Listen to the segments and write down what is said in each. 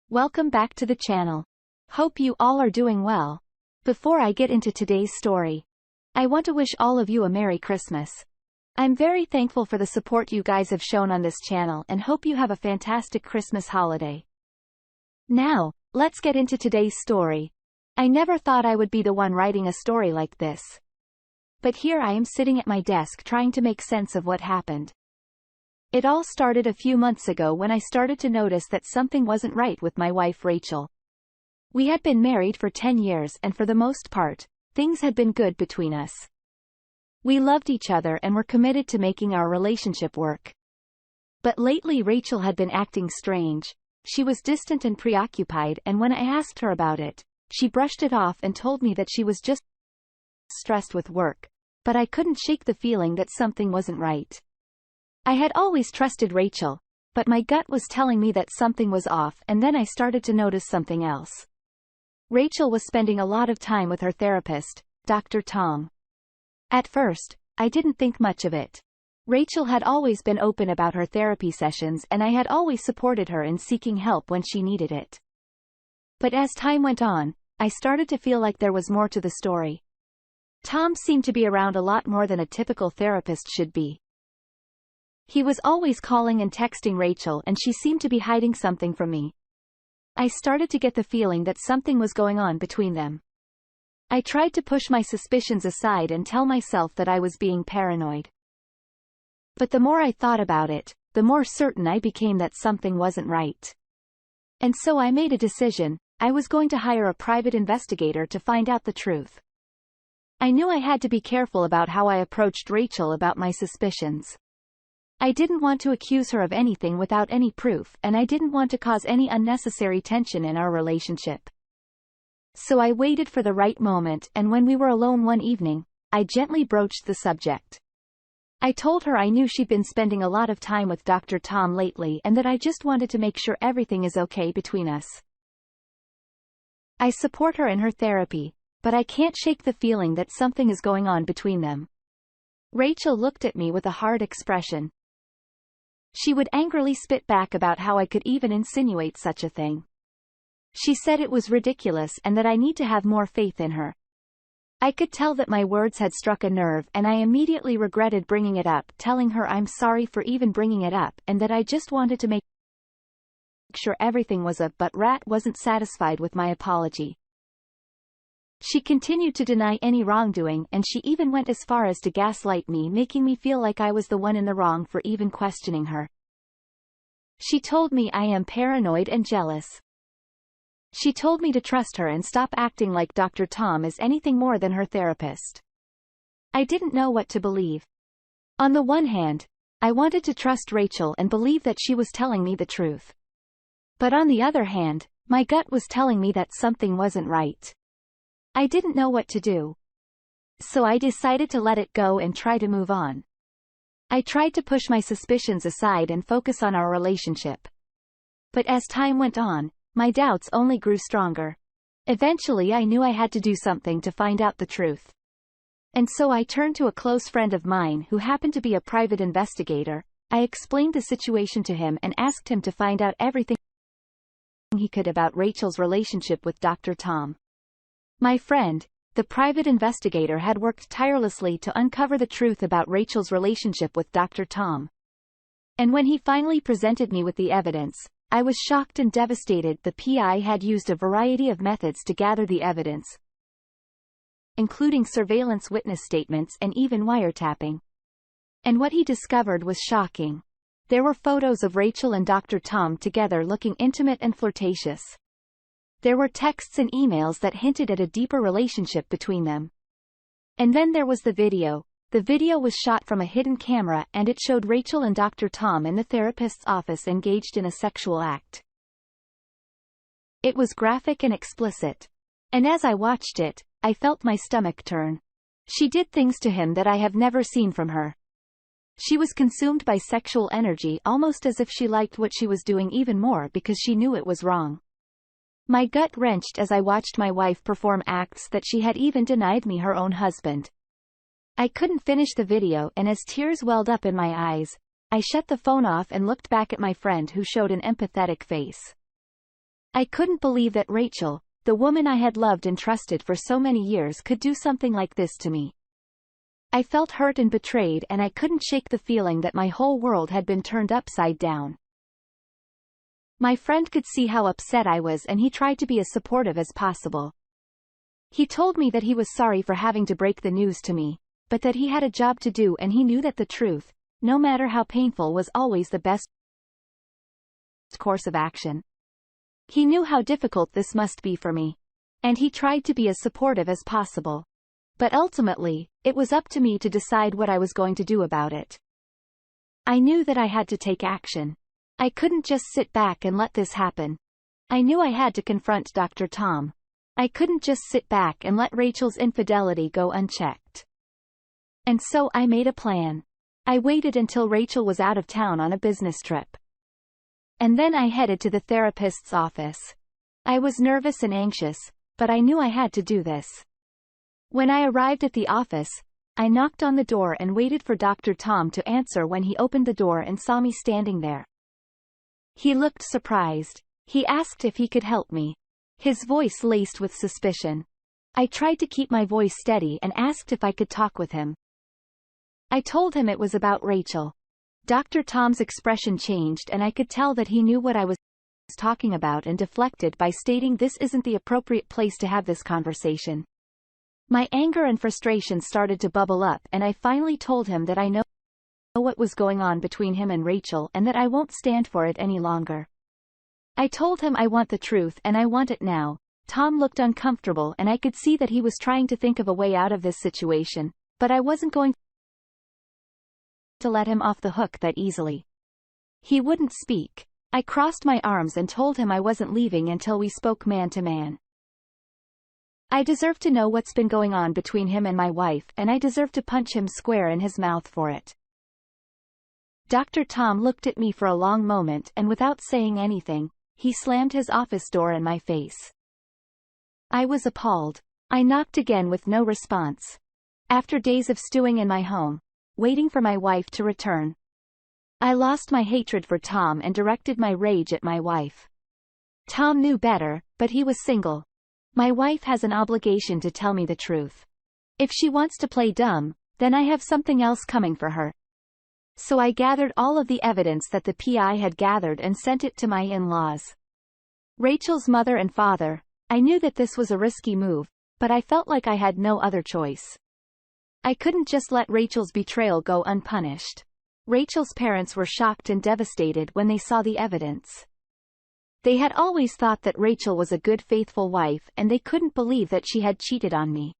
Welcome back to the channel. Hope you all are doing well. Before I get into today's story, I want to wish all of you a Merry Christmas. I'm very thankful for the support you guys have shown on this channel and hope you have a fantastic Christmas holiday. Now, let's get into today's story. I never thought I would be the one writing a story like this. But here I am sitting at my desk trying to make sense of what happened. It all started a few months ago when I started to notice that something wasn't right with my wife Rachel. We had been married for 10 years and for the most part, things had been good between us. We loved each other and were committed to making our relationship work. But lately Rachel had been acting strange. She was distant and preoccupied, and when I asked her about it, she brushed it off and told me that she was just stressed with work. But I couldn't shake the feeling that something wasn't right. I had always trusted Rachel, but my gut was telling me that something was off, and then I started to notice something else. Rachel was spending a lot of time with her therapist, Dr. Tom. At first, I didn't think much of it. Rachel had always been open about her therapy sessions and I had always supported her in seeking help when she needed it. But as time went on, I started to feel like there was more to the story. Tom seemed to be around a lot more than a typical therapist should be. He was always calling and texting Rachel, and she seemed to be hiding something from me. I started to get the feeling that something was going on between them. I tried to push my suspicions aside and tell myself that I was being paranoid. But the more I thought about it, the more certain I became that something wasn't right. And so I made a decision. I was going to hire a private investigator to find out the truth. I knew I had to be careful about how I approached Rachel about my suspicions. I didn't want to accuse her of anything without any proof, and I didn't want to cause any unnecessary tension in our relationship. So I waited for the right moment, and when we were alone one evening, I gently broached the subject. I told her I knew she'd been spending a lot of time with Dr. Tom lately and that I just wanted to make sure everything is okay between us. I support her in her therapy, but I can't shake the feeling that something is going on between them. Rachel looked at me with a hard expression. She would angrily spit back about how I could even insinuate such a thing. She said it was ridiculous and that I need to have more faith in her. I could tell that my words had struck a nerve, and I immediately regretted bringing it up, telling her I'm sorry for even bringing it up and that I just wanted to make sure everything was but Rat wasn't satisfied with my apology. She continued to deny any wrongdoing, and she even went as far as to gaslight me, making me feel like I was the one in the wrong for even questioning her. She told me I am paranoid and jealous. She told me to trust her and stop acting like Dr. Tom is anything more than her therapist. I didn't know what to believe. On the one hand, I wanted to trust Rachel and believe that she was telling me the truth. But on the other hand, my gut was telling me that something wasn't right. I didn't know what to do. So I decided to let it go and try to move on. I tried to push my suspicions aside and focus on our relationship. But as time went on, my doubts only grew stronger. Eventually I knew I had to do something to find out the truth. And so I turned to a close friend of mine who happened to be a private investigator. I explained the situation to him and asked him to find out everything he could about Rachel's relationship with Dr. Tom. My friend, the private investigator, had worked tirelessly to uncover the truth about Rachel's relationship with Dr. Tom. And when he finally presented me with the evidence, I was shocked and devastated. The PI had used a variety of methods to gather the evidence, including surveillance witness statements and even wiretapping. And what he discovered was shocking. There were photos of Rachel and Dr. Tom together looking intimate and flirtatious. There were texts and emails that hinted at a deeper relationship between them. And then there was the video. The video was shot from a hidden camera and it showed Rachel and Dr. Tom in the therapist's office engaged in a sexual act. It was graphic and explicit. And as I watched it, I felt my stomach turn. She did things to him that I have never seen from her. She was consumed by sexual energy, almost as if she liked what she was doing even more because she knew it was wrong. My gut wrenched as I watched my wife perform acts that she had even denied me her own husband. I couldn't finish the video, and as tears welled up in my eyes, I shut the phone off and looked back at my friend who showed an empathetic face. I couldn't believe that Rachel, the woman I had loved and trusted for so many years, could do something like this to me. I felt hurt and betrayed, and I couldn't shake the feeling that my whole world had been turned upside down. My friend could see how upset I was, and he tried to be as supportive as possible. He told me that he was sorry for having to break the news to me, but that he had a job to do and he knew that the truth, no matter how painful, was always the best course of action. He knew how difficult this must be for me, and he tried to be as supportive as possible. But ultimately, it was up to me to decide what I was going to do about it. I knew that I had to take action. I couldn't just sit back and let this happen. I knew I had to confront Dr. Tom. I couldn't just sit back and let Rachel's infidelity go unchecked. And so I made a plan. I waited until Rachel was out of town on a business trip. And then I headed to the therapist's office. I was nervous and anxious, but I knew I had to do this. When I arrived at the office, I knocked on the door and waited for Dr. Tom to answer. When he opened the door and saw me standing there, he looked surprised. He asked if he could help me, his voice laced with suspicion. I tried to keep my voice steady and asked if I could talk with him. I told him it was about Rachel. Dr. Tom's expression changed, and I could tell that he knew what I was talking about and deflected by stating, "This isn't the appropriate place to have this conversation." My anger and frustration started to bubble up, and I finally told him that I know what was going on between him and Rachel and that I won't stand for it any longer. I told him I want the truth and I want it now. Tom looked uncomfortable, and I could see that he was trying to think of a way out of this situation, but I wasn't going to let him off the hook that easily. He wouldn't speak. I crossed my arms and told him I wasn't leaving until we spoke man to man. I deserve to know what's been going on between him and my wife, and I deserve to punch him square in his mouth for it. Dr. Tom looked at me for a long moment, and without saying anything, he slammed his office door in my face. I was appalled. I knocked again with no response. After days of stewing in my home, waiting for my wife to return, I lost my hatred for Tom and directed my rage at my wife. Tom knew better, but he was single. My wife has an obligation to tell me the truth. If she wants to play dumb, then I have something else coming for her. So I gathered all of the evidence that the PI had gathered and sent it to my in-laws. Rachel's mother and father. I knew that this was a risky move, but I felt like I had no other choice. I couldn't just let Rachel's betrayal go unpunished. Rachel's parents were shocked and devastated when they saw the evidence. They had always thought that Rachel was a good, faithful wife, and they couldn't believe that she had cheated on me.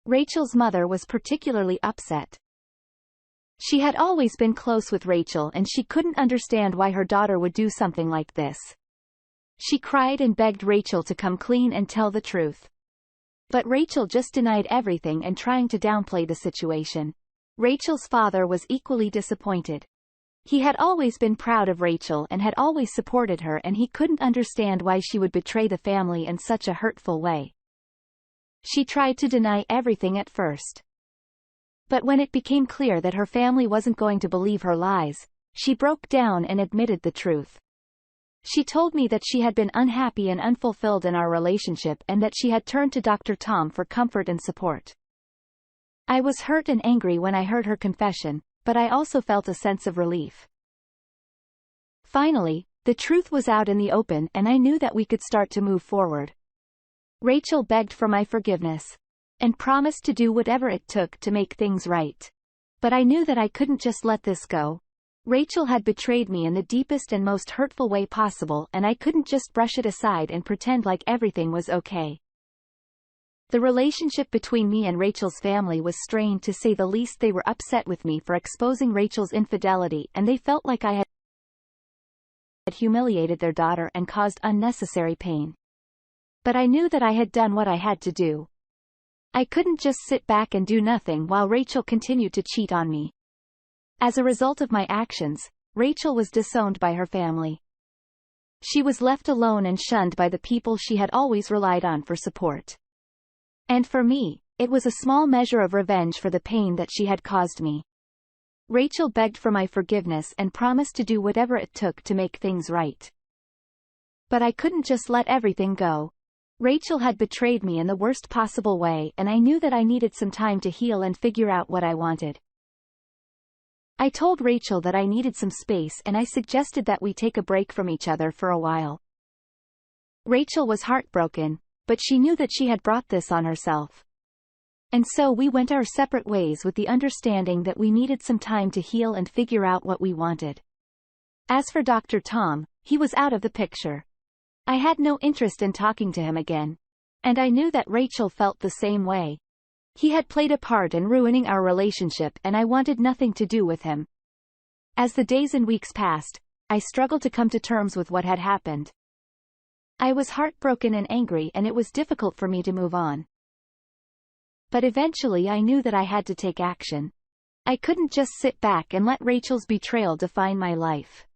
Rachel's mother was particularly upset. She had always been close with Rachel, and she couldn't understand why her daughter would do something like this. She cried and begged Rachel to come clean and tell the truth. But Rachel just denied everything and trying to downplay the situation. Rachel's father was equally disappointed. He had always been proud of Rachel and had always supported her, and he couldn't understand why she would betray the family in such a hurtful way. She tried to deny everything at first. But when it became clear that her family wasn't going to believe her lies, she broke down and admitted the truth. She told me that she had been unhappy and unfulfilled in our relationship and that she had turned to Dr. Tom for comfort and support. I was hurt and angry when I heard her confession, but I also felt a sense of relief. Finally, the truth was out in the open, and I knew that we could start to move forward. Rachel begged for my forgiveness and promised to do whatever it took to make things right. But I knew that I couldn't just let this go. Rachel had betrayed me in the deepest and most hurtful way possible, and I couldn't just brush it aside and pretend like everything was okay. The relationship between me and Rachel's family was strained, to say the least. They were upset with me for exposing Rachel's infidelity, and they felt like I had humiliated their daughter and caused unnecessary pain. But I knew that I had done what I had to do. I couldn't just sit back and do nothing while Rachel continued to cheat on me. As a result of my actions, Rachel was disowned by her family. She was left alone and shunned by the people she had always relied on for support. And for me, it was a small measure of revenge for the pain that she had caused me. Rachel begged for my forgiveness and promised to do whatever it took to make things right. But I couldn't just let everything go. Rachel had betrayed me in the worst possible way, and I knew that I needed some time to heal and figure out what I wanted. I told Rachel that I needed some space, and I suggested that we take a break from each other for a while. Rachel was heartbroken, but she knew that she had brought this on herself. And so we went our separate ways with the understanding that we needed some time to heal and figure out what we wanted. As for Dr. Tom, he was out of the picture. I had no interest in talking to him again. And I knew that Rachel felt the same way. He had played a part in ruining our relationship, and I wanted nothing to do with him. As the days and weeks passed, I struggled to come to terms with what had happened. I was heartbroken and angry, and it was difficult for me to move on. But eventually I knew that I had to take action. I couldn't just sit back and let Rachel's betrayal define my life.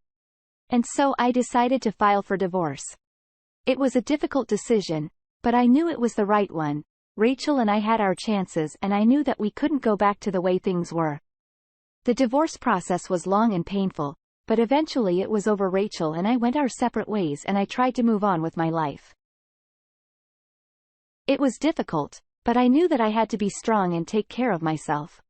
And so I decided to file for divorce. It was a difficult decision, but I knew it was the right one. Rachel and I had our chances, and I knew that we couldn't go back to the way things were. The divorce process was long and painful, but eventually it was over. Rachel and I went our separate ways, and I tried to move on with my life. It was difficult, but I knew that I had to be strong and take care of myself.